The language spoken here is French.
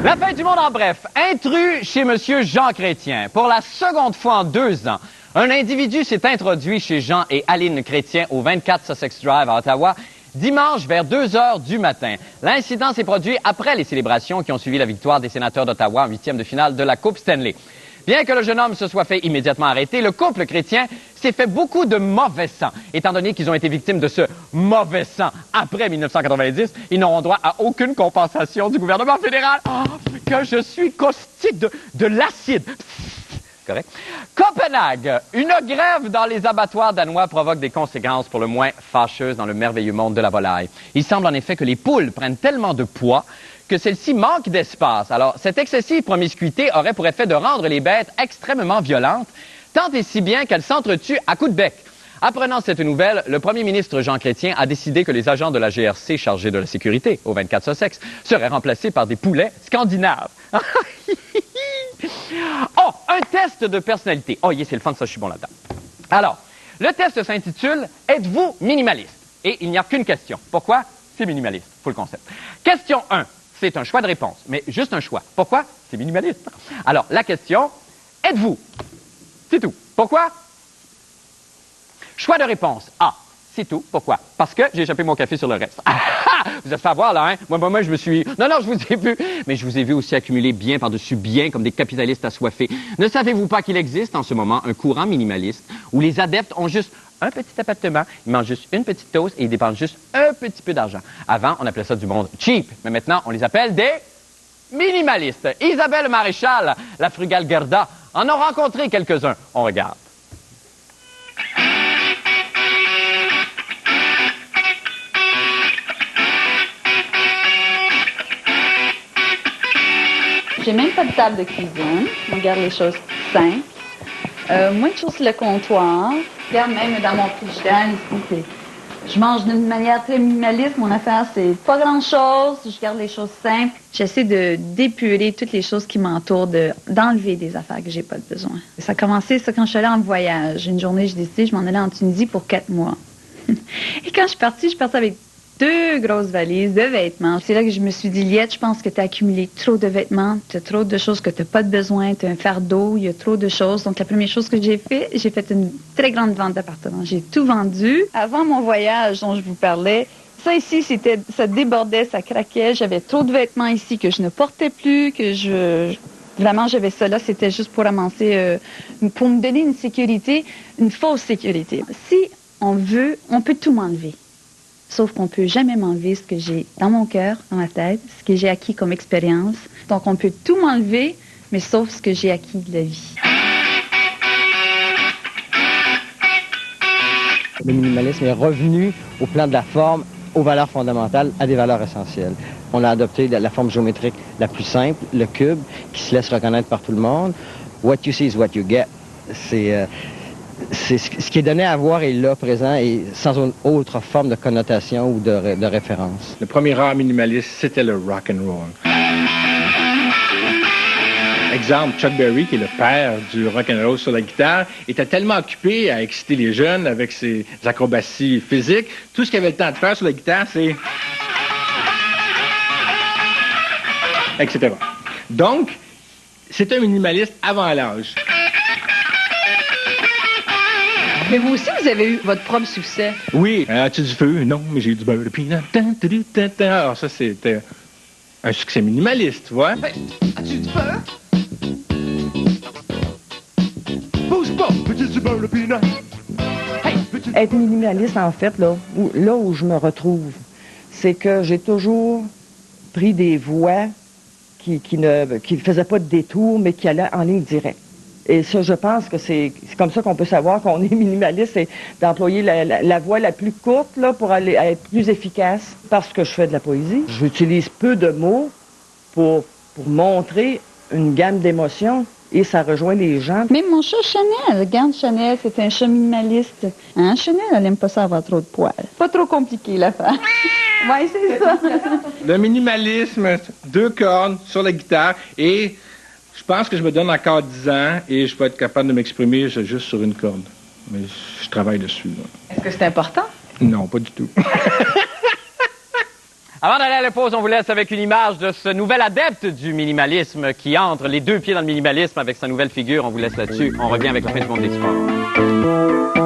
La fin du monde en bref. Intrus chez Monsieur Jean Chrétien. Pour la seconde fois en 2 ans, un individu s'est introduit chez Jean et Aline Chrétien au 24 Sussex Drive à Ottawa dimanche vers 2 heures du matin. L'incident s'est produit après les célébrations qui ont suivi la victoire des sénateurs d'Ottawa en 8e de finale de la Coupe Stanley. Bien que le jeune homme se soit fait immédiatement arrêter, le couple chrétien s'est fait beaucoup de mauvais sang. Étant donné qu'ils ont été victimes de ce mauvais sang après 1990, ils n'auront droit à aucune compensation du gouvernement fédéral. Oh, que je suis caustique de l'acide. Correct. Copenhague. Une grève dans les abattoirs danois provoque des conséquences pour le moins fâcheuses dans le merveilleux monde de la volaille. Il semble en effet que les poules prennent tellement de poids que celles-ci manquent d'espace. Alors, cette excessive promiscuité aurait pour effet de rendre les bêtes extrêmement violentes, tant et si bien qu'elles s'entretuent à coups de bec. Apprenant cette nouvelle, le premier ministre Jean Chrétien a décidé que les agents de la GRC chargés de la sécurité au 24 Sussex seraient remplacés par des poulets scandinaves. Oh, un test de personnalité. Oh, c'est le fun, ça, je suis bon là-dedans. Alors, le test s'intitule « Êtes-vous minimaliste? » Et il n'y a qu'une question. Pourquoi? C'est minimaliste, faut le concept. Question 1. C'est un choix de réponse, mais juste un choix. Pourquoi? C'est minimaliste. Alors, la question, êtes-vous? C'est tout. Pourquoi? Choix de réponse A. C'est tout. Pourquoi? Parce que j'ai échappé mon café sur le reste. Vous êtes fait avoir, là, hein? Moi, je me suis... Non, je vous ai vu. Mais je vous ai vu aussi accumuler bien par-dessus bien comme des capitalistes assoiffés. Ne savez-vous pas qu'il existe en ce moment un courant minimaliste où les adeptes ont juste un petit appartement, ils mangent juste une petite toast et ils dépensent juste un petit peu d'argent. Avant, on appelait ça du monde cheap, mais maintenant, on les appelle des minimalistes. Isabelle Maréchal, la frugale Gerda, en a rencontré quelques-uns. On regarde. J'ai même pas de table de cuisine. On garde les choses simples. Moins de choses sur le comptoir. Regarde, même dans mon frigidaire ici, je mange d'une manière très minimaliste. Mon affaire, c'est pas grand-chose. Je garde les choses simples. J'essaie d'épurer toutes les choses qui m'entourent, d'enlever des affaires que j'ai pas besoin. Ça a commencé, ça, quand je suis allée en voyage. Une journée, j'ai décidé, je m'en allais en Tunisie pour 4 mois. Et quand je suis partie avec 2 grosses valises de vêtements. C'est là que je me suis dit, Liette, je pense que tu as accumulé trop de vêtements, tu as trop de choses que tu n'as pas de besoin, tu as un fardeau, il y a trop de choses. Donc, la première chose que j'ai fait une très grande vente d'appartements. J'ai tout vendu. Avant mon voyage dont je vous parlais, ça ici, ça débordait, ça craquait. J'avais trop de vêtements ici que je ne portais plus, Vraiment, j'avais ça là, c'était juste pour amasser, pour me donner une sécurité, une fausse sécurité. Si on veut, on peut tout m'enlever. Sauf qu'on ne peut jamais m'enlever ce que j'ai dans mon cœur, dans ma tête, ce que j'ai acquis comme expérience. Donc, on peut tout m'enlever, mais sauf ce que j'ai acquis de la vie. Le minimalisme est revenu au plan de la forme, aux valeurs fondamentales, à des valeurs essentielles. On a adopté la forme géométrique la plus simple, le cube, qui se laisse reconnaître par tout le monde. What you see is what you get. C'est ce qui est donné à voir est là, présent, et sans une autre forme de connotation ou de référence. Le premier art minimaliste, c'était le rock and roll. Exemple, Chuck Berry, qui est le père du rock and roll sur la guitare, était tellement occupé à exciter les jeunes avec ses acrobaties physiques. Tout ce qu'il avait le temps de faire sur la guitare, c'est... etc. Donc, c'est un minimaliste avant l'âge. Mais vous aussi, vous avez eu votre propre succès. Oui. As-tu du feu? Non, mais j'ai eu du beurre de peanut. Alors ça, c'était un succès minimaliste, tu vois. Hey, as-tu du feu? Bouge pas, petit du beurre de peanut. Hey, petit... Être minimaliste, en fait, là où je me retrouve, c'est que j'ai toujours pris des voies qui ne faisaient pas de détour, mais qui allaient en ligne directe. Et ça, je pense que c'est comme ça qu'on peut savoir qu'on est minimaliste, c'est d'employer la voie la plus courte là, pour être plus efficace. Parce que je fais de la poésie, j'utilise peu de mots pour montrer une gamme d'émotions et ça rejoint les gens. Même mon chat Chanel, regarde Chanel, c'est un chat minimaliste. Hein, Chanel, elle aime pas ça avoir trop de poils. Pas trop compliqué l'affaire. Oui, c'est ça. Le minimalisme, 2 cordes sur la guitare et... Je pense que je me donne encore 10 ans et je vais être capable de m'exprimer juste sur une corde. Mais je travaille dessus. Est-ce que c'est important? Non, pas du tout. Avant d'aller à la pause, on vous laisse avec une image de ce nouvel adepte du minimalisme qui entre les deux pieds dans le minimalisme avec sa nouvelle figure. On vous laisse là-dessus. On revient avec la fin du monde des sports.